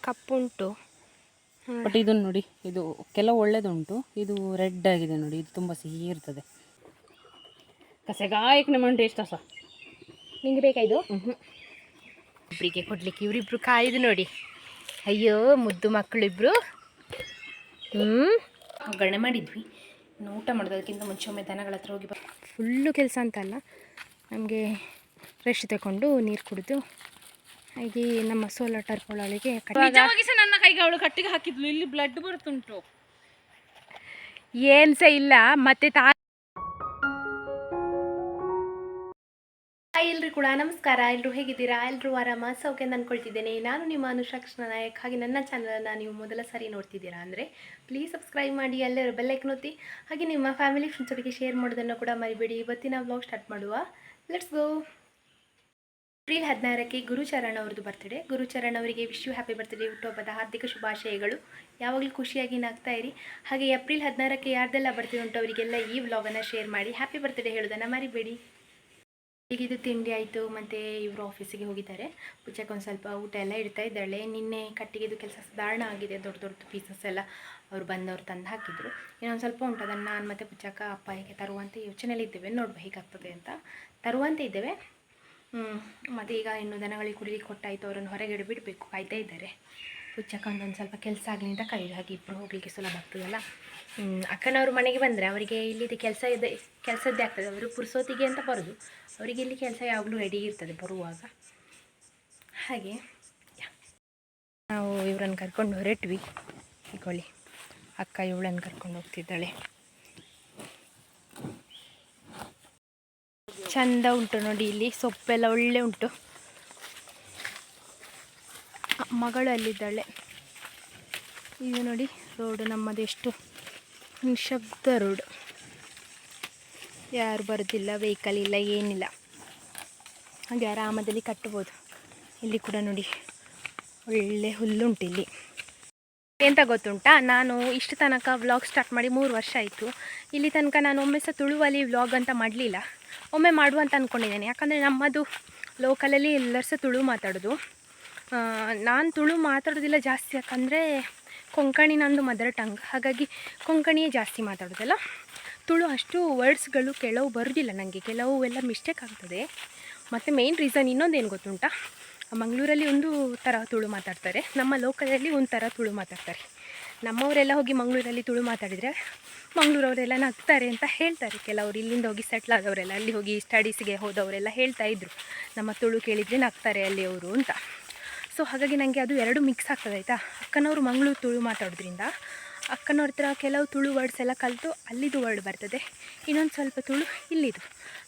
ಕಪ್ಪುಂಟು. But ಇದನ್ನು ನೋಡಿ, ಇದು ಕೆಲವು ಒಳ್ಳೆದುಂಟು, ಇದು ರೆಡ್ ಆಗಿದೆ ನೋಡಿ, ಇದು ತುಂಬ ಸಿಹಿ ಇರ್ತದೆ. ಕಸೆಗಾಯಕ್ ನಮ್ಮ ಟೇಸ್ಟ್ ಸಹ ನಿಂಗೆ ಬೇಕಾ ಇದು? ಇಬ್ಬರಿಗೆ ಕೊಡ್ಲಿಕ್ಕೆ ಇವರಿಬ್ರು ಕಾಯ್ದು ನೋಡಿ. ಅಯ್ಯೋ ಮುದ್ದು ಮಕ್ಕಳಿಬ್ರು. ಒಗ್ಗರಣೆ ಮಾಡಿದ್ವಿ, ಇನ್ನು ಊಟ ಮಾಡೋದಕ್ಕಿಂತ ಮುಂಚೆ ಒಮ್ಮೆ ದನಗಳ ಹತ್ರ ಹೋಗಿ ಫುಲ್ಲು ಕೆಲಸ ಅಂತಲ್ಲ, ನಮಗೆ ಫ್ರೆಶ್ ತಗೊಂಡು ನೀರು ಕುಡಿದು ಹಾಗೆ ನಮ್ಮ ಸೋಲಾರ್ ಟರ್ಕೊಳೊಳಗೆ ನನ್ನ ಕೈಗೆ ಅವಳು ಕಟ್ಟಿಗೆ ಹಾಕಿದ್ಲು, ಇಲ್ಲಿ ಬ್ಲಡ್ ಬರುತ್ತುಂಟು. ಏನು ಸಹ ಇಲ್ಲ ಮತ್ತೆ ಎಲ್ರು ಕೂಡ ನಮಸ್ಕಾರ. ಎಲ್ಲರೂ ಹೇಗಿದ್ದೀರಾ? ಎಲ್ಲರೂ ಆರಾಮ ಸೌಖ್ಯ ಅಂದ್ಕೊಳ್ತಿದ್ದೇನೆ. ನಾನು ನಿಮ್ಮ ಅನುಷಾ ಕೃಷ್ಣ ನಾಯಕ್. ಹಾಗೆ ನನ್ನ ಚಾನಲನ್ನು ನೀವು ಮೊದಲ ಸಾರಿ ನೋಡ್ತಿದ್ದೀರಾ ಅಂದರೆ ಪ್ಲೀಸ್ ಸಬ್ಸ್ಕ್ರೈಬ್ ಮಾಡಿ, ಎಲ್ಲರೂ ಬೆಲ್ಲೈಕನ್ ಒತ್ತಿ, ಹಾಗೆ ನಿಮ್ಮ ಫ್ಯಾಮಿಲಿ ಫ್ರೆಂಡ್ಸ್ ಜೊತೆಗೆ ಶೇರ್ ಮಾಡೋದನ್ನು ಕೂಡ ಮರಿಬೇಡಿ. ಇವತ್ತಿನ ವ್ಲಾಗ್ ಸ್ಟಾರ್ಟ್ ಮಾಡುವ, ಲೆಟ್ಸ್ ಗೋ. ಏಪ್ರಿಲ್ 16ಕ್ಕೆ ಗುರುಚರಣ್ ಅವ್ರದ್ದು ಬರ್ತ್ಡೇ. ಗುರುಚರಣ್ ಅವರಿಗೆ ವಿಶ್ ಯು ಹ್ಯಾಪಿ ಬರ್ತ್ಡೇ, ಹುಟ್ಟುಹಬ್ಬದ ಹಾರ್ದಿಕ ಶುಭಾಶಯಗಳು. ಯಾವಾಗಲೂ ಖುಷಿಯಾಗಿ ನಗ್ತಾ ಇರಿ. ಹಾಗೆ ಏಪ್ರಿಲ್ 16ಕ್ಕೆ ಯಾರ್ದೆಲ್ಲ ಬರ್ತ್ಡೇ ಉಂಟು ಅವರಿಗೆಲ್ಲ ಈ ವ್ಲಾಗನ್ನು ಶೇರ್ ಮಾಡಿ ಹ್ಯಾಪಿ ಬರ್ತ್ಡೇ ಹೇಳೋದನ್ನು ಮರಿಬೇಡಿ. ಈಗ ಇದು ತಿಂಡಿ ಆಯಿತು, ಮತ್ತು ಇವರು ಆಫೀಸಿಗೆ ಹೋಗಿದ್ದಾರೆ. ಪುಚ್ಚಕ್ಕೆ ಒಂದು ಸ್ವಲ್ಪ ಊಟ ಎಲ್ಲ ಇಡ್ತಾ ಇದ್ದಾಳೆ. ನಿನ್ನೆ ಕಟ್ಟಿಗೆದು ಕೆಲಸ ಸಾಧಾರಣ ಆಗಿದೆ, ದೊಡ್ಡ ದೊಡ್ಡ ಪೀಸಸ್ ಎಲ್ಲ ಅವರು ಬಂದವರು ತಂದು ಹಾಕಿದ್ರು. ಇನ್ನೊಂದು ಸ್ವಲ್ಪ ಉಂಟು, ಅದನ್ನು ನಾನು ಮತ್ತು ಪುಚ್ಚಕ್ಕ ಅಪ್ಪ ಹೇಗೆ ತರುವಂಥ ಯೋಚನೆಯಲ್ಲಿ ಇದ್ದೇವೆ. ನೋಡುವ ಹೇಗಾಗ್ತದೆ ಅಂತ. ತರುವಂತೆ ಇದ್ದೇವೆ. ಮತ್ತು ಈಗ ಇನ್ನು ದನಗಳಿಗೆ ಕುಡಿಲಿಕ್ಕೆ ಕೊಟ್ಟಾಯಿತು, ಅವರನ್ನು ಹೊರಗಡೆ ಬಿಡಬೇಕು, ಕಾಯ್ತಾ ಇದ್ದಾರೆ. ಪುಚ್ಚಕ್ಕ ಒಂದೊಂದು ಸ್ವಲ್ಪ ಕೆಲಸ ಆಗಲಿ ಅಂತ ಕಾಯೋದು, ಹಾಗೆ ಇಬ್ಬರು ಹೋಗಲಿಕ್ಕೆ ಸುಲಭ ಆಗ್ತದಲ್ಲ. ಅಕ್ಕನವರು ಮನೆಗೆ ಬಂದರೆ ಅವರಿಗೆ ಇಲ್ಲಿದ್ದು ಕೆಲಸದ್ದೇ ಆಗ್ತದೆ. ಅವರು ಪುರ್ಸೋತಿಗೆ ಅಂತ ಬರೋದು, ಅವರಿಗೆ ಇಲ್ಲಿ ಕೆಲಸ ಯಾವಾಗಲೂ ರೆಡಿ ಇರ್ತದೆ ಬರುವಾಗ. ಹಾಗೆ ನಾವು ಇವರನ್ನು ಕರ್ಕೊಂಡು ಹೊರಟ್ವಿ. ಇಕೊಳ್ಳಿ, ಅಕ್ಕ ಇವಳನ್ನು ಕರ್ಕೊಂಡು ಹೋಗ್ತಿದ್ದಾಳೆ. ಚಂದ ಉಂಟು ನೋಡಿ, ಇಲ್ಲಿ ಸೊಪ್ಪೆಲ್ಲ ಒಳ್ಳೆ ಉಂಟು. ಮಗಳು ಅಲ್ಲಿದ್ದಾಳೆ. ಇದು ನೋಡಿ ರೋಡು, ನಮ್ಮದೆಷ್ಟು ನಿಶಬ್ದ ರೋಡು, ಯಾರು ಬರೋದಿಲ್ಲ, ವೆಹಿಕಲ್ ಇಲ್ಲ, ಏನಿಲ್ಲ. ಹಾಗೆ ಆರಾಮದಲ್ಲಿ ಕಟ್ಬೋದು. ಇಲ್ಲಿ ಕೂಡ ನೋಡಿ ಒಳ್ಳೆ ಹುಲ್ಲುಂಟು ಇಲ್ಲಿ. ಎಂತ ಗೊತ್ತುಂಟಾ, ನಾನು ಇಷ್ಟು ತನಕ ವ್ಲಾಗ್ ಸ್ಟಾರ್ಟ್ ಮಾಡಿ 3 ವರ್ಷ ಆಯಿತು. ಇಲ್ಲಿ ತನಕ ನಾನು ಒಮ್ಮೆ ಸಹ ತುಳುವಲ್ಲಿ ವ್ಲಾಗ್ ಅಂತ ಮಾಡಲಿಲ್ಲ. ಒಮ್ಮೆ ಮಾಡುವ ಅಂತ ಅಂದ್ಕೊಂಡಿದ್ದೇನೆ. ಯಾಕಂದರೆ ನಮ್ಮದು ಲೋಕಲಲ್ಲಿ ಎಲ್ಲರೂ ಸಹ ತುಳು ಮಾತಾಡೋದು. ನಾನು ತುಳು ಮಾತಾಡೋದಿಲ್ಲ ಜಾಸ್ತಿ, ಯಾಕಂದರೆ ಕೊಂಕಣಿ ನಂದು ಮದರ್ ಟಂಗ್, ಹಾಗಾಗಿ ಕೊಂಕಣಿಯೇ ಜಾಸ್ತಿ ಮಾತಾಡೋದಲ್ಲ. ತುಳು ಅಷ್ಟು ವರ್ಡ್ಸ್ಗಳು ಕೆಲವು ಬರೋದಿಲ್ಲ ನನಗೆ, ಕೆಲವು ಎಲ್ಲ ಮಿಸ್ಟೇಕ್ ಆಗ್ತದೆ. ಮತ್ತು ಮೇಯ್ನ್ ರೀಸನ್ ಇನ್ನೊಂದೇನು ಗೊತ್ತುಂಟಾ, ಮಂಗಳೂರಲ್ಲಿ ಒಂದು ಥರ ತುಳು ಮಾತಾಡ್ತಾರೆ, ನಮ್ಮ ಲೋಕಲಲ್ಲಿ ಒಂದು ಥರ ತುಳು ಮಾತಾಡ್ತಾರೆ. ನಮ್ಮವರೆಲ್ಲ ಹೋಗಿ ಮಂಗಳೂರಲ್ಲಿ ತುಳು ಮಾತಾಡಿದರೆ ಮಂಗಳೂರವರೆಲ್ಲ ನಗ್ತಾರೆ ಅಂತ ಹೇಳ್ತಾರೆ ಕೆಲವರು. ಇಲ್ಲಿಂದ ಹೋಗಿ ಸೆಟ್ಲ್ ಆದವರೆಲ್ಲ, ಅಲ್ಲಿ ಹೋಗಿ ಸ್ಟಡೀಸಿಗೆ ಹೋದವರೆಲ್ಲ ಹೇಳ್ತಾಯಿದ್ರು, ನಮ್ಮ ತುಳು ಕೇಳಿದರೆ ನಗ್ತಾರೆ ಅಲ್ಲಿ ಅವರು ಅಂತ. ಸೊ ಹಾಗಾಗಿ ನನಗೆ ಅದು ಎರಡು ಮಿಕ್ಸ್ ಆಗ್ತದೆ ಆಯಿತಾ. ಅಕ್ಕನವರು ಮಂಗಳೂರು ತುಳು ಮಾತಾಡೋದ್ರಿಂದ ಅಕ್ಕನವ್ರ ಹತ್ರ ಕೆಲವು ತುಳು ವರ್ಡ್ಸ್ ಎಲ್ಲ ಕಲಿತು ಅಲ್ಲಿದು ವರ್ಡ್ ಬರ್ತದೆ, ಇನ್ನೊಂದು ಸ್ವಲ್ಪ ತುಳು ಇಲ್ಲಿದು.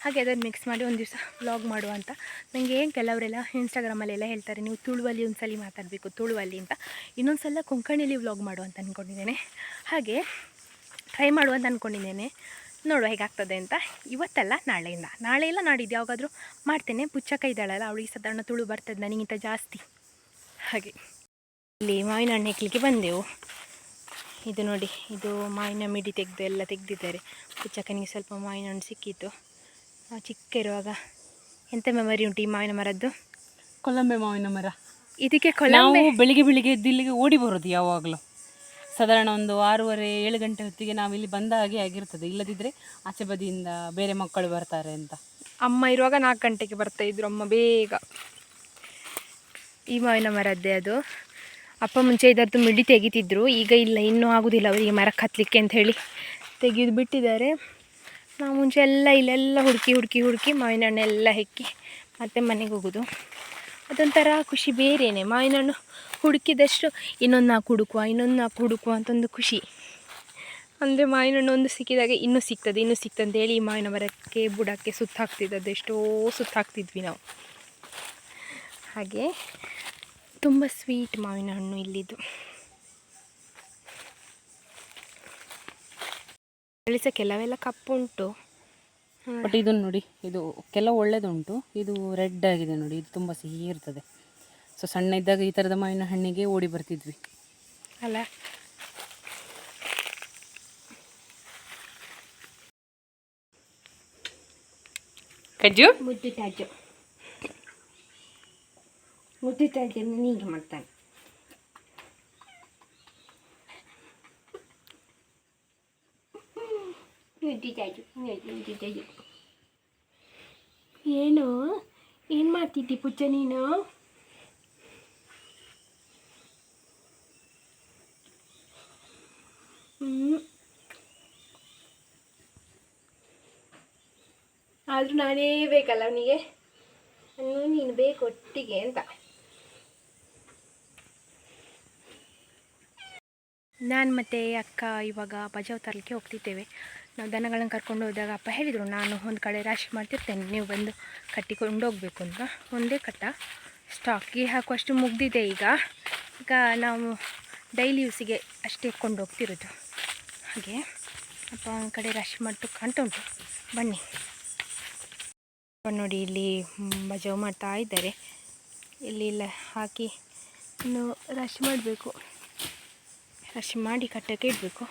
ಹಾಗೆ ಅದನ್ನು ಮಿಕ್ಸ್ ಮಾಡಿ ಒಂದು ದಿವಸ ವ್ಲಾಗ್ ಮಾಡುವ ಅಂತ. ನನಗೆ ಕೆಲವರೆಲ್ಲ ಇನ್ಸ್ಟಾಗ್ರಾಮಲ್ಲೆಲ್ಲ ಹೇಳ್ತಾರೆ, ನೀವು ತುಳುವಲ್ಲಿ ಒಂದು ಸಲ ಮಾತಾಡಬೇಕು ತುಳುವಲ್ಲಿ ಅಂತ. ಇನ್ನೊಂದು ಸಲ ಕೊಂಕಣಿಯಲ್ಲಿ ವ್ಲಾಗ್ ಮಾಡುವಂತ ಅಂದ್ಕೊಂಡಿದ್ದೇನೆ. ಹಾಗೆ ಟ್ರೈ ಮಾಡುವಂತ ಅಂದ್ಕೊಂಡಿದ್ದೇನೆ, ನೋಡುವ ಹೇಗಾಗ್ತದೆ ಅಂತ. ಇವತ್ತಲ್ಲ ನಾಳೆಯಿಂದ, ನಾಳೆ ಇಲ್ಲ ನಾಡಿದ್ದು ಯಾವಾಗಾದರೂ ಮಾಡ್ತೇನೆ. ಪುಚ್ಚಕ್ಕ ಇದ್ದಾಳಲ್ಲ, ಅವಳಿಗೆ ಸಾಧಾರಣ ತುಳು ಬರ್ತದೆ ನನಗಿಂತ ಜಾಸ್ತಿ. ಹಾಗೆ ಇಲ್ಲಿ ಮಾವಿನ ಹಣ್ಣು ಹೆಕ್ಲಿಕ್ಕೆ ಬಂದೆವು. ಇದು ನೋಡಿ, ಇದು ಮಾವಿನ ಮಿಡಿ ತೆಗೆದು ಎಲ್ಲ ತೆಗೆದಿದ್ದಾರೆ. ಪುಚ್ಚಕ್ಕನಿಗೆ ಸ್ವಲ್ಪ ಮಾವಿನ ಹಣ್ಣು ಸಿಕ್ಕಿತ್ತು. ಚಿಕ್ಕ ಇರುವಾಗ ಎಂಥ ಮೆಮರಿ ಉಂಟು ಈ ಮಾವಿನ ಮರದ್ದು? ಕೊಲ್ಲಂಬೆ ಮಾವಿನ ಮರ. ಇದಕ್ಕೆ ನಾವು ಬೆಳಿಗ್ಗೆ ಇಲ್ಲಿಗೆ ಓಡಿ ಬರೋದು ಯಾವಾಗಲೂ. ಸಾಧಾರಣ ಒಂದು 6:30-7 ಗಂಟೆ ಹೊತ್ತಿಗೆ ನಾವು ಇಲ್ಲಿ ಬಂದ ಹಾಗೆ ಆಗಿರ್ತದೆ. ಇಲ್ಲದಿದ್ದರೆ ಆಚೆ ಬದಿಯಿಂದ ಬೇರೆ ಮಕ್ಕಳು ಬರ್ತಾರೆ ಅಂತ. ಅಮ್ಮ ಇರುವಾಗ 4 ಗಂಟೆಗೆ ಬರ್ತಾಯಿದ್ರು ಅಮ್ಮ ಬೇಗ. ಈ ಮಾವಿನ ಮರದ್ದೇ ಅದು. ಅಪ್ಪ ಮುಂಚೆ ಇದರದ್ದು ಮಿಡಿ ತೆಗಿತಿದ್ರು, ಈಗ ಇಲ್ಲ, ಇನ್ನೂ ಆಗೋದಿಲ್ಲ ಅವರಿಗೆ ಮರಕ್ಕೆ ಹತ್ತಲಿಕ್ಕೆ ಅಂತ ಹೇಳಿ ತೆಗೆದು ಬಿಟ್ಟಿದ್ದಾರೆ. ನಾವು ಮುಂಚೆ ಎಲ್ಲ ಇಲ್ಲೆಲ್ಲ ಹುಡುಕಿ ಮಾವಿನ ಹಣ್ಣೆಲ್ಲ ಹೆಕ್ಕಿ ಮತ್ತೆ ಮನೆಗೆ ಹೋಗೋದು. ಅದೊಂಥರ ಖುಷಿ ಬೇರೆಯೇ. ಮಾವಿನ ಹಣ್ಣು ಹುಡುಕಿದಷ್ಟು ಇನ್ನೊಂದು 4 ಹುಡುಕುವ ಅಂತ ಒಂದು ಖುಷಿ. ಅಂದರೆ ಮಾವಿನ ಹಣ್ಣು ಒಂದು ಸಿಕ್ಕಿದಾಗ ಇನ್ನೂ ಸಿಗ್ತದೆ ಅಂತೇಳಿ ಈ ಮಾವಿನ ಮರಕ್ಕೆ ಬುಡಕ್ಕೆ ಸುತ್ತಾಕ್ತಿದ್ದದ್ದು, ಎಷ್ಟೋ ಸುತ್ತಾಕ್ತಿದ್ವಿ ನಾವು. ಹಾಗೆ ತುಂಬ ಸ್ವೀಟ್ ಮಾವಿನ ಹಣ್ಣು ಇಲ್ಲಿದ್ದು. ಸಹ ಕೆಲವೆಲ್ಲ ಕಪ್ಪುಂಟು. ಬಟ್ ಇದನ್ನು ನೋಡಿ, ಇದು ಕೆಲವು ಒಳ್ಳೆದುಂಟು, ಇದು ರೆಡ್ ಆಗಿದೆ ನೋಡಿ, ಇದು ತುಂಬ ಸಿಹಿ ಇರ್ತದೆ. ಸೊ ಸಣ್ಣ ಇದ್ದಾಗ ಈ ಥರದ ಮಾವಿನ ಹಣ್ಣಿಗೆ ಓಡಿ ಬರ್ತಿದ್ವಿ ಅಲ್ಲ. ಕಜ್ಜು ಮುದ್ದು ತಾಜು ಹೀಗೆ ಮಾಡ್ತಾನೆ. ಏನು ಏನು ಮಾಡ್ತಿದ್ದಿ ಪುಚ್ಚ ನೀನು? ಆದರೂ ನಾನೇ ಬೇಕಲ್ಲ ಅವನಿಗೆ, ನೀನು ಬೇಕು ಒಟ್ಟಿಗೆ ಅಂತ. ನಾನು ಮತ್ತು ಅಕ್ಕ ಇವಾಗ ಬಜಾವ್ ತರಲಿಕ್ಕೆ ಹೋಗ್ತಿದ್ದೇವೆ. ನಾವು ದನಗಳನ್ನು ಕರ್ಕೊಂಡು ಹೋದಾಗ ಅಪ್ಪ ಹೇಳಿದರು, ನಾನು ಒಂದು ಕಡೆ ರಾಶಿ ಮಾಡ್ತಿರ್ತೇನೆ, ನೀವು ಬಂದು ಕಟ್ಟಿಕೊಂಡು ಹೋಗಬೇಕು ಅಂತ. ಒಂದೇ ಕಟ್ಟ ಸ್ಟಾಕಿಗೆ ಹಾಕುವಷ್ಟು ಮುಗ್ದಿದೆ ಈಗ ನಾವು ಡೈಲಿ ಯೂಸಿಗೆ ಅಷ್ಟೇ ಕೊಂಡು ಹೋಗ್ತಿರೋದು. ಹಾಗೆ ಅಪ್ಪ ಒಂದು ಕಡೆ ರಾಶಿ ಮಾಡ್ತು ಕಾಣ್ತಾ ಉಂಟು, ಬನ್ನಿ. ನೋಡಿ ಇಲ್ಲಿ ಬಜಾವ್ ಮಾಡ್ತಾ ಇದ್ದಾರೆ. ಇಲ್ಲಿ ಇಲ್ಲ ಹಾಕಿ ಇನ್ನು ರಾಶಿ ಮಾಡಬೇಕು, ರಾಶಿ ಮಾಡಿ ಕಟ್ಟಕ್ಕೆ ಇಡಬೇಕು.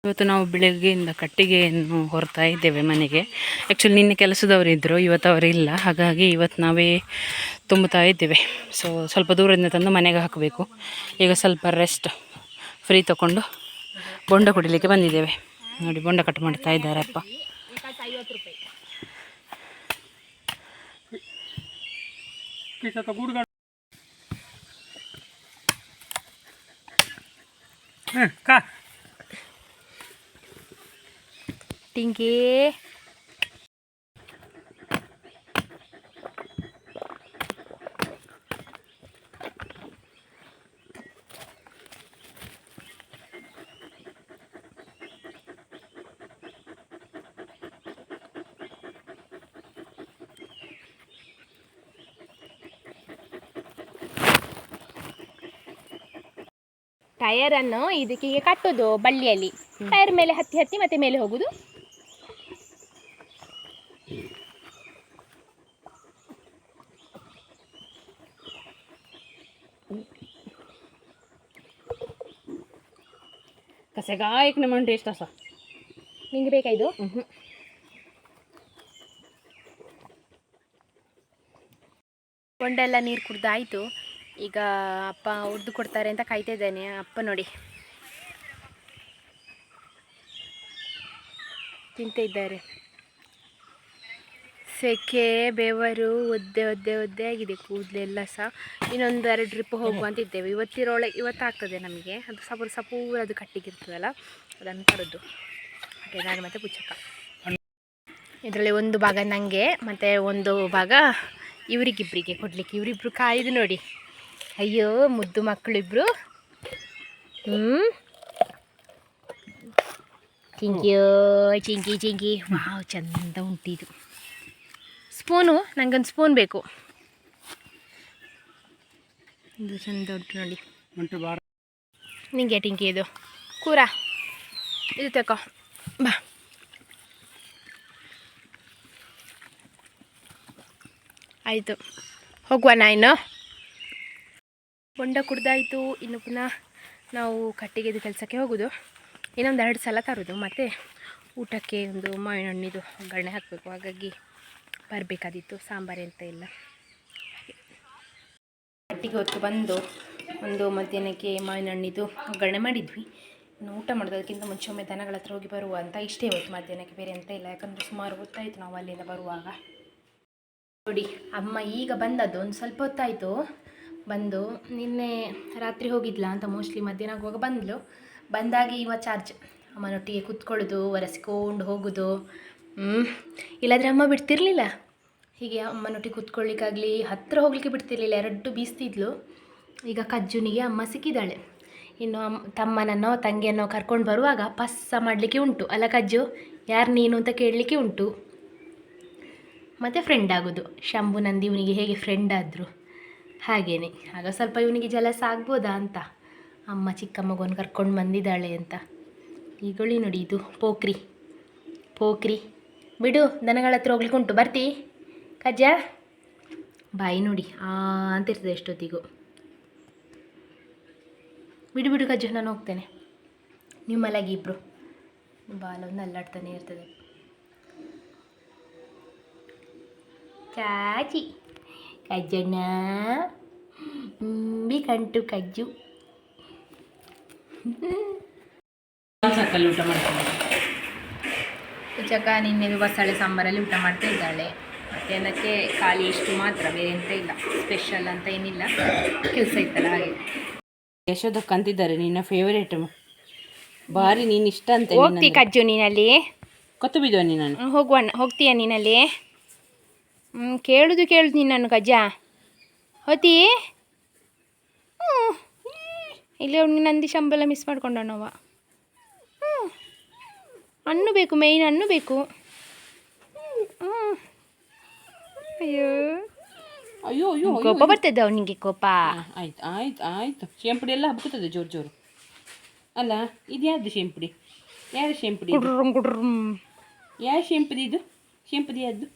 ಇವತ್ತು ನಾವು ಬೆಳಗ್ಗೆಯಿಂದ ಕಟ್ಟಿಗೆಯನ್ನು ಹೊರ್ತಾ ಇದ್ದೇವೆ ಮನೆಗೆ. ಆ್ಯಕ್ಚುಲಿ ನಿನ್ನೆ ಕೆಲಸದವರು ಇದ್ದರು, ಇವತ್ತು ಅವರು ಇಲ್ಲ, ಹಾಗಾಗಿ ಇವತ್ತು ನಾವೇ ತುಂಬುತ್ತಾ ಇದ್ದೇವೆ. ಸೊ ಸ್ವಲ್ಪ ದೂರದಿಂದ ತಂದು ಮನೆಗೆ ಹಾಕಬೇಕು. ಈಗ ಸ್ವಲ್ಪ ರೆಸ್ಟ್ ಫ್ರೀ ತಗೊಂಡು ಬೊಂಡ ಕುಡಿಲಿಕ್ಕೆ ಬಂದಿದ್ದೇವೆ. ನೋಡಿ ಬೊಂಡ ಕಟ್ ಮಾಡ್ತಾ ಇದ್ದಾರೆ ಅಪ್ಪ. ಟಿಂಕಿ ಟಯರನ್ನು ಇದಕ್ಕೆ ಕಟ್ಟೋದು ಬಳ್ಳಿಯಲ್ಲಿ, ಟೈರ್ ಮೇಲೆ ಹತ್ತಿ ಹತ್ತಿ ಮತ್ತೆ ಮೇಲೆ ಹೋಗುದು. ಕಸೆಗಾಯಕ್ ನಮ್ಮ ಟೇಸ್ಟ್ ಅಸ ನಿಂಗೆ ಬೇಕಾ ಇದು? ಕೊಂಡೆಲ್ಲ ನೀರು ಕುಡ್ದಾಯಿತು. ಈಗ ಅಪ್ಪ ಉರ್ದು ಕೊಡ್ತಾರೆ ಅಂತ ಕಾಯ್ತಾ ಇದ್ದೇನೆ. ಅಪ್ಪ ನೋಡಿ ತಿಂತ ಇದ್ದಾರೆ. ಸೆಕೆ, ಬೆವರು, ಒದ್ದೆ ಒದ್ದೆ ಒದ್ದೆ ಆಗಿದೆ ಕೂದಲೆಲ್ಲ ಸಹ. ಇನ್ನೊಂದು 2 ಟ್ರಿಪ್ ಹೋಗುವಂತ ಇದ್ದೇವೆ. ಇವತ್ತಾಗ್ತದೆ ನಮಗೆ. ಅದು ಸಪೂರ ಅದು ಕಟ್ಟಿಗಿರ್ತದಲ್ಲ, ಅದನ್ನು ತರೋದು. ಹಾಗೆ ನಾನು ಮತ್ತು ಪುಚ್ಚಕ್ಕ. ಇದರಲ್ಲಿ ಒಂದು ಭಾಗ ನನಗೆ ಮತ್ತು ಒಂದು ಭಾಗ ಇವರಿಗಿಬ್ಬರಿಗೆ ಕೊಡಲಿಕ್ಕೆ. ಇವರಿಬ್ಬರು ಕಾಯ್ದು ನೋಡಿ, ಅಯ್ಯೋ ಮುದ್ದು ಮಕ್ಕಳಿಬ್ರು. ಚಿಂಕಿಯೋ ಚಿಂಕಿ ಚಿಂಕಿ. ವಾವ್ ಚಂದ ಉಂಟಿದು. ಸ್ಪೂನು, ನನಗೊಂದು ಸ್ಪೂನ್ ಬೇಕು. ಇದು ಚಂದ ಉಂಟು ನೋಡಿ. ನಿಂಗೆ ಟಿಂಕಿ ಇದು ಕೂರ ಇದು ತಗೋ ಬಾ. ಆಯಿತು ಹೋಗುವ. ಇನ್ನು ಬೊಂಡ ಕುಡ್ದಾಯಿತು. ಇನ್ನು ಪುನಃ ನಾವು ಕಟ್ಟಿಗೆದು ಕೆಲಸಕ್ಕೆ ಹೋಗೋದು. ಇನ್ನೊಂದು 2 ಸಲ ತರೋದು. ಮತ್ತು ಊಟಕ್ಕೆ ಒಂದು ಮಾವಿನ ಹಣ್ಣಿದು ಒಗ್ಗರಣೆ ಹಾಕಬೇಕು. ಹಾಗಾಗಿ ಬರಬೇಕಾದಿತ್ತು. ಸಾಂಬಾರು ಎಂತ ಇಲ್ಲ. ಕಟ್ಟಿಗೆ ಹೊತ್ತು ಬಂದು ಒಂದು ಮಧ್ಯಾಹ್ನಕ್ಕೆ ಮಾವಿನ ಹಣ್ಣಿದು ಒಗ್ಗರಣೆ ಮಾಡಿದ್ವಿ. ಇನ್ನು ಊಟ ಮಾಡೋದಕ್ಕಿಂತ ಮುಂಚೆ ಒಮ್ಮೆ ದನಗಳ ಹತ್ರ ಹೋಗಿ ಬರುವ ಅಂತ ಇಷ್ಟೇ ಇವತ್ತು ಮಧ್ಯಾಹ್ನಕ್ಕೆ. ಬೇರೆ ಎಂತ ಇಲ್ಲ, ಯಾಕಂದರೆ ಸುಮಾರು ಹೊತ್ತಾಯಿತು ನಾವು ಅಲ್ಲಿಂದ ಬರುವಾಗ. ನೋಡಿ ಅಮ್ಮ ಈಗ ಬಂದದ್ದು, ಒಂದು ಸ್ವಲ್ಪ ಹೊತ್ತಾಯಿತು ಬಂದು. ನಿನ್ನೆ ರಾತ್ರಿ ಹೋಗಿದ್ಲ ಅಂತ ಮೋಸ್ಟ್ಲಿ ಮಧ್ಯಾಹ್ನ ಆಗುವಾಗ ಬಂದಳು. ಬಂದಾಗಿ ಇವ ಚಾರ್ಜ್. ಅಮ್ಮನೊಟ್ಟಿಗೆ ಕೂತ್ಕೊಳ್ಳೋದು, ಒರೆಸ್ಕೊಂಡು ಹೋಗೋದು. ಇಲ್ಲಾಂದರೆ ಅಮ್ಮ ಬಿಡ್ತಿರ್ಲಿಲ್ಲ. ಹೀಗೆ ಅಮ್ಮನೊಟ್ಟಿಗೆ ಕೂತ್ಕೊಳ್ಳಿಕ್ಕಾಗಲಿ ಹತ್ತಿರ ಹೋಗಲಿಕ್ಕೆ ಬಿಡ್ತಿರ್ಲಿಲ್ಲ, ಎರಡು ಬೀಸ್ತಿದ್ಲು. ಈಗ ಕಜ್ಜುನಿಗೆ ಅಮ್ಮ ಸಿಕ್ಕಿದ್ದಾಳೆ. ಇನ್ನು ತಮ್ಮನನ್ನೋ ತಂಗಿಯನ್ನೋ ಕರ್ಕೊಂಡು ಬರುವಾಗ ಪಸ್ಸ ಮಾಡಲಿಕ್ಕೆ ಉಂಟು ಅಲ್ಲ ಕಜ್ಜು, ಯಾರು ನೀನು ಅಂತ ಕೇಳಲಿಕ್ಕೆ ಉಂಟು. ಮತ್ತು ಫ್ರೆಂಡ್ ಆಗೋದು. ಶಂಭು ನಂದಿ ಇವನಿಗೆ ಹೇಗೆ ಫ್ರೆಂಡ್ ಆದರು ಹಾಗೇನೆ. ಆಗ ಸ್ವಲ್ಪ ಇವನಿಗೆ ಜಲಸ ಆಗ್ಬೋದಾ ಅಂತ, ಅಮ್ಮ ಚಿಕ್ಕ ಮಗುವನ್ನು ಕರ್ಕೊಂಡು ಬಂದಿದ್ದಾಳೆ ಅಂತ. ಈಗೊಳ್ಳಿ ನೋಡಿ, ಇದು ಪೋಖ್ರಿ ಪೋಖ್ರಿ. ಬಿಡು, ದನಗಳ ಹತ್ರ ಹೋಗ್ಲಿಕ್ಕೆ ಉಂಟು, ಬರ್ತಿ ಕಜ್ಜ? ಬಾಯಿ ನೋಡಿ ಅಂತ ಇರ್ತದೆ ಎಷ್ಟೊತ್ತಿಗೂ. ಬಿಡು ಬಿಡು ಕಜ್ಜು, ನಾನು ಹೋಗ್ತೇನೆ, ನೀವು ಮಲಗಿ ಇಬ್ಬರು. ಬಾಲವನ್ನು ಅಲ್ಲಾಡ್ತಾನೆ ಇರ್ತದೆ. ಚಾಚಿ ಕಜ್ಜಣ್ಣ ಕಂಟು ಕಜ್ಜು. ಸಾಕಲ್ಲಿ ಊಟ ಮಾಡ್ತೀನಿ. ಪೂಜಕ ನಿನ್ನೆ ಬಸಳೆ ಸಾಂಬಾರಲ್ಲಿ ಊಟ ಮಾಡ್ತಾ ಇದ್ದಾಳೆ. ಮಧ್ಯಾಹ್ನಕ್ಕೆ ಖಾಲಿ ಇಷ್ಟು ಮಾತ್ರ, ಬೇರೆ ಎಂತ ಇಲ್ಲ, ಸ್ಪೆಷಲ್ ಅಂತ ಏನಿಲ್ಲ, ಕೆಲಸ ಇತ್ತಲ್ಲ ಹಾಗೆ. ಯಶೋದಕ್ಕೆ ಅಂತಿದ್ದಾರೆ ನಿನ್ನ ಫೇವರೇಟ್ ಭಾರಿ, ನೀನು ಇಷ್ಟ ಅಂತ. ಹೋಗ್ತಿ ಕಜ್ಜು ನೀನಲ್ಲಿ? ಕೊತ್ತು ಬಿದ್ದೋ ನೀನು? ಹೋಗ್ತೀಯ ನೀನಲ್ಲಿ? ಕೇಳುದು ನೀನು ಕಜ್ಜ ಹೋತಿ? ಇಲ್ಲಿ ಅವ್ನಿಗೆ ನಂದಿ ಶಂಬಲ ಮಿಸ್ ಮಾಡ್ಕೊಂಡವನವ. ಹಣ್ಣು ಬೇಕು, ಮೇಯ್ನ್ ಹಣ್ಣು ಬೇಕು. ಅಯ್ಯೋ ಅಯ್ಯೋ ಅಯ್ಯೋ, ಕೋಪ ಬರ್ತದೆ ಅವನಿಗೆ, ಕೋಪ. ಆಯ್ತು ಆಯ್ತು ಆಯ್ತು. ಶೇಂಪುಡಿ ಎಲ್ಲ ಹಬ್ಬುತ್ತದೆ ಜೋರು ಜೋರು ಅಲ್ಲ. ಇದು ಯಾವುದು ಶೇಂಪುಡಿ? ಯಾರು ಶೇಂಪುಡಿ? ಯಾವ ಶೇಂಪುಡಿ ಇದು? ಶೇಂಪುಡಿ ಯಾವುದು?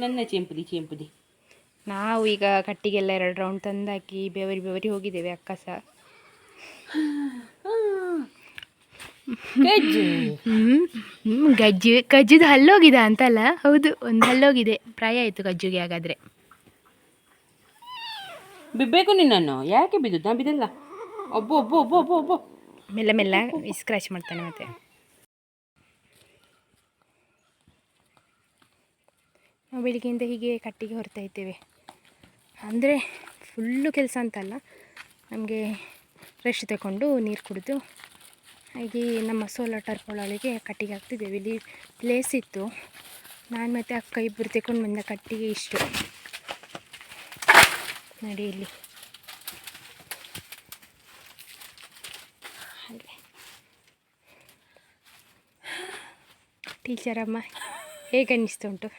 ನನ್ನ ಚೇಂಪುಡಿ. ನಾವು ಈಗ ಕಟ್ಟಿಗೆಲ್ಲ 2 ರೌಂಡ್ ತಂದಾಕಿ ಬೆವರಿ ಹೋಗಿದ್ದೇವೆ. ಅಕ್ಕ ಸಹ ಕಜ್ಜುದು ಹಲ್ಲೋಗಿದೆ ಅಂತಲ್ಲ? ಹೌದು, ಒಂದು ಹಲ್ಲೋಗಿದೆ. ಪ್ರಾಯ ಆಯಿತು ಕಜ್ಜುಗೆ. ಹಾಗಾದರೆ ಬಿಬ್ಬೇಕು ನಿನ್ನನ್ನು. ಯಾಕೆ ಬಿದ್ದು? ನಾ ಬಿದ್ದಲ್ಲ. ಒಬ್ಬ ಮೆಲ್ಲ ಸ್ಕ್ರಾಚ್ ಮಾಡ್ತಾನೆ. ಮತ್ತೆ ನಾವು ಬೆಳಿಗ್ಗೆಯಿಂದ ಹೀಗೆ ಕಟ್ಟಿಗೆ ಹೊರ್ತಾ ಇದ್ದೇವೆ. ಅಂದರೆ ಫುಲ್ಲು ಕೆಲಸ ಅಂತಲ್ಲ, ನಮಗೆ ರೆಸ್ಟ್ ತಗೊಂಡು ನೀರು ಕುಡಿದು ಹಾಗೆ ನಮ್ಮ ಸೋಲಾರ್ ಟರ್ಪೊಳಗೆ ಕಟ್ಟಿಗೆ ಹಾಕ್ತಿದ್ದೇವೆ. ಇಲ್ಲಿ ಪ್ಲೇಸ್ ಇತ್ತು, ನಾನು ಮತ್ತು ಅಕ್ಕ ಇಬ್ಬರು ತಗೊಂಡು ಬಂದ ಕಟ್ಟಿಗೆ ಇಷ್ಟು ನೋಡಿ ಇಲ್ಲಿ. ಹಾಗೆ ಟೀಚರ್ ಅಮ್ಮ ಹೇಗೆ ಅನ್ನಿಸ್ತುಂಟು?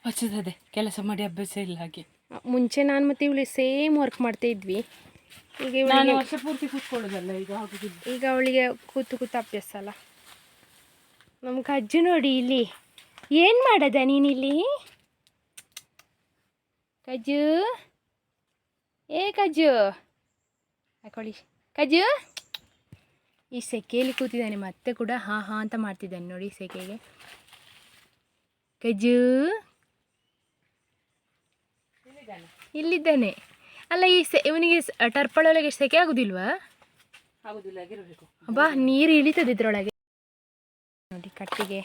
ಹೊಸದದೆ, ಕೆಲಸ ಮಾಡಿ ಅಭ್ಯಾಸ ಇಲ್ಲ. ಹಾಗೆ ಮುಂಚೆ ನಾನು ಮತ್ತು ಇವಳು ಸೇಮ್ ವರ್ಕ್ ಮಾಡ್ತಾ ಇದ್ವಿ. ಈಗ ನಾನು ವರ್ಷ ಪೂರ್ತಿ ಕೂತ್ಕೊಳ್ಳೋದಲ್ಲ, ಈಗ ಅವಳಿಗೆ ಕೂತು ಅಭ್ಯಾಸ ಅಲ್ಲ. ನಮ್ಮ ಕಜ್ಜು ನೋಡಿ ಇಲ್ಲಿ ಏನು ಮಾಡದ ನೀನಿಲ್ಲಿ? ಕಜ್ಜು ಕಜ್ಜು ಹಾಕೊಳ್ಳಿ. ಕಜ್ಜು ಈ ಸೆಕೆಯಲ್ಲಿ ಕೂತಿದ್ದಾನೆ, ಮತ್ತೆ ಕೂಡ ಹಾ ಅಂತ ಮಾಡ್ತಿದ್ದಾನೆ ನೋಡಿ ಸೆಕೆಗೆ. ಕಜ್ಜು ಇಲ್ಲಿದ್ದಾನೆ ಅಲ್ಲ. ಇವನಿಗೆ ಟರ್ಪಲ್ ಒಳಗೆ ಸೆಕೆ ಆಗುದಿಲ್ವಾ? ಬಾ, ನೀರು ಇಳಿತದೆ ಇದ್ರೊಳಗೆ. ನೋಡಿ ಕಟ್ಟಿಗೆ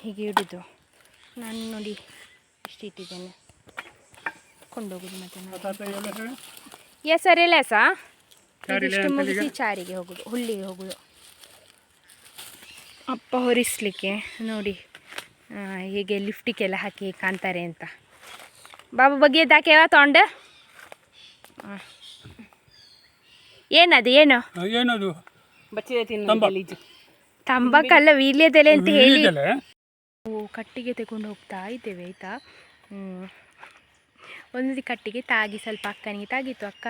ಹೀಗೆ ಹಿಡಿದು ನಾನು ನೋಡಿ ಇಷ್ಟು ಇಟ್ಟಿದ್ದೇನೆ, ಕೊಂಡೋಗುದು. ಮತ್ತೆ ಸರಿ ಲೆಸ ಇಷ್ಟು ಮುಗಿಸಿ ಚಾರಿಗೆ ಹೋಗುದು, ಹುಲ್ಲಿಗೆ ಹೋಗುದು. ಅಪ್ಪ ಹೊರಿಸ್ಲಿಕ್ಕೆ ನೋಡಿ ಹೀಗೆ ಲಿಫ್ಟಿಗೆಲ್ಲ ಹಾಕಿ ಕಾಣ್ತಾರೆ ಅಂತ. ಬಾಬು ಬಗ್ಗೆ ದಾಕೆವ ತೊಂಡ ಏನದು ತಂಬಾಕಲ್ಲ, ವೀಳ್ಯದೆಲೆ ಅಂತ ಹೇಳಿ ಕಟ್ಟಿಗೆ ತಗೊಂಡು ಹೋಗ್ತಾ ಇದ್ದೇವೆ ಆಯಿತಾ. ಒಂದು ಕಟ್ಟಿಗೆ ತಾಗಿ ಸ್ವಲ್ಪ ಅಕ್ಕನಿಗೆ ತಾಗಿತ್ತು. ಅಕ್ಕ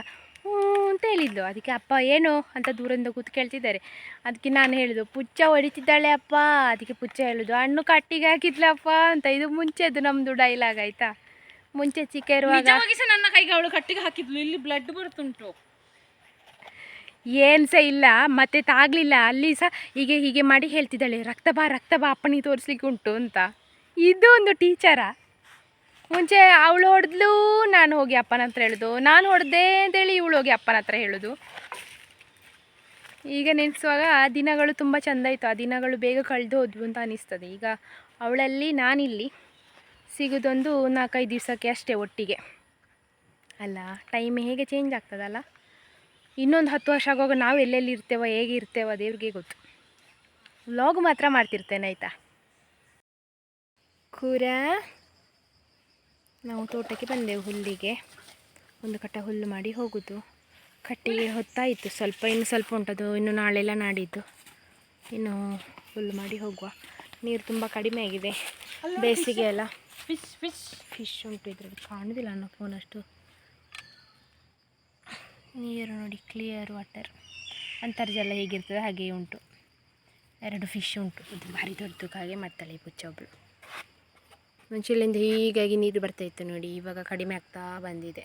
ಅಂತ ಹೇಳಿದ್ಲು. ಅದಕ್ಕೆ ಅಪ್ಪ ಏನು ಅಂತ ದೂರದಿಂದ ಕೂತು ಕೇಳ್ತಿದ್ದಾರೆ. ಅದಕ್ಕೆ ನಾನು ಹೇಳಿದ್ದು ಪುಚ್ಚ ಹೊಡಿತಿದ್ದಾಳೆ ಅಪ್ಪ. ಅದಕ್ಕೆ ಪುಚ್ಚ ಹೇಳೋದು ಹಣ್ಣು ಕಟ್ಟಿಗೆ ಹಾಕಿದ್ಲಪ್ಪ ಅಂತ. ಇದು ಮುಂಚೆದು ನಮ್ಮದು ಡೈಲಾಗ್ ಆಯಿತಾ. ಮುಂಚೆ ಚಿಕ್ಕ ಇರುವಾಗ ನನ್ನ ಕೈಗೆ ಅವಳು ಕಟ್ಟಿಗೆ ಹಾಕಿದ್ಲು, ಇಲ್ಲಿ ಬ್ಲಡ್ ಬರುತ್ತುಂಟು. ಏನು ಸಹ ಇಲ್ಲ, ಮತ್ತೆ ತಾಗಲಿಲ್ಲ. ಅಲ್ಲಿ ಸಹ ಹೀಗೆ ಮಾಡಿ ಹೇಳ್ತಿದ್ದಾಳೆ, ರಕ್ತ ಬಾ ಅಪ್ಪನಿಗೆ ತೋರಿಸ್ಲಿಕ್ಕೆ ಉಂಟು ಅಂತ. ಇದು ಒಂದು ಟೀಚರಾ? ಮುಂಚೆ ಅವಳು ಹೊಡೆದ್ಲು, ನಾನು ಹೋಗಿ ಅಪ್ಪನ ಹತ್ರ ಹೇಳೋದು, ನಾನು ಹೊಡೆದೆ ಅಂತೇಳಿ ಇವಳು ಹೋಗಿ ಅಪ್ಪನ ಹತ್ರ ಹೇಳೋದು. ಈಗ ನೆನೆಸುವಾಗ ಆ ದಿನಗಳು ತುಂಬ ಚೆಂದ ಇತ್ತು. ಆ ದಿನಗಳು ಬೇಗ ಕಳೆದು ಹೋದ್ವು ಅಂತ ಅನಿಸ್ತದೆ. ಈಗ ಅವಳಲ್ಲಿ ನಾನಿಲ್ಲಿ ಸಿಗೋದೊಂದು 4-5 ದಿವಸಕ್ಕೆ ಅಷ್ಟೇ ಒಟ್ಟಿಗೆ ಅಲ್ಲ. ಟೈಮ್ ಹೇಗೆ ಚೇಂಜ್ ಆಗ್ತದಲ್ಲ. ಇನ್ನೊಂದು 10 ವರ್ಷ ಆಗುವಾಗ ನಾವು ಎಲ್ಲೆಲ್ಲಿ ಇರ್ತೇವೋ, ಹೇಗೆ ಇರ್ತೇವೋ ದೇವ್ರಿಗೆ ಗೊತ್ತು. ವ್ಲಾಗ್ ಮಾತ್ರ ಮಾಡ್ತಿರ್ತೇನೆ ಆಯಿತಾ. ಕೂರ ನಾವು ತೋಟಕ್ಕೆ ಬಂದೆವು ಹುಲ್ಲಿಗೆ, ಒಂದು ಕಟ್ಟ ಹುಲ್ಲು ಮಾಡಿ ಹೋಗೋದು. ಕಟ್ಟಿಗೆ ಹೊತ್ತಾಯಿತು ಸ್ವಲ್ಪ, ಇನ್ನು ಸ್ವಲ್ಪ ಉಂಟದು, ಇನ್ನು ನಾಳೆಲ್ಲ ನಾಡಿದ್ದು ಇನ್ನು ಹುಲ್ಲು ಮಾಡಿ ಹೋಗುವ. ನೀರು ತುಂಬ ಕಡಿಮೆ ಆಗಿದೆ, ಬೇಸಿಗೆ ಅಲ್ಲ. ಫಿಶ್ ಉಂಟು ಇದರಲ್ಲಿ, ಕಾಣುವುದಿಲ್ಲ ಅನ್ನೋ ಫೋನಷ್ಟು. ನೀರು ನೋಡಿ, ಕ್ಲಿಯರ್ ವಾಟರ್. ಅಂತರ್ಜಲ ಹೇಗಿರ್ತದೆ ಹಾಗೆಯೇ ಉಂಟು. 2 ಫಿಶ್ ಉಂಟು, ಇದು ಭಾರಿ ದೊಡ್ಡದು. ಹಾಗೆ ಮಾಡ್ತಾಳೆ ಈ ಪುಚ್ಚ ಒಬ್ಬಳು. ಮುಂಚೆಲಿಂದ ಹೀಗಾಗಿ ನೀರು ಬರ್ತಾಯಿತ್ತು ನೋಡಿ, ಇವಾಗ ಕಡಿಮೆ ಆಗ್ತಾ ಬಂದಿದೆ.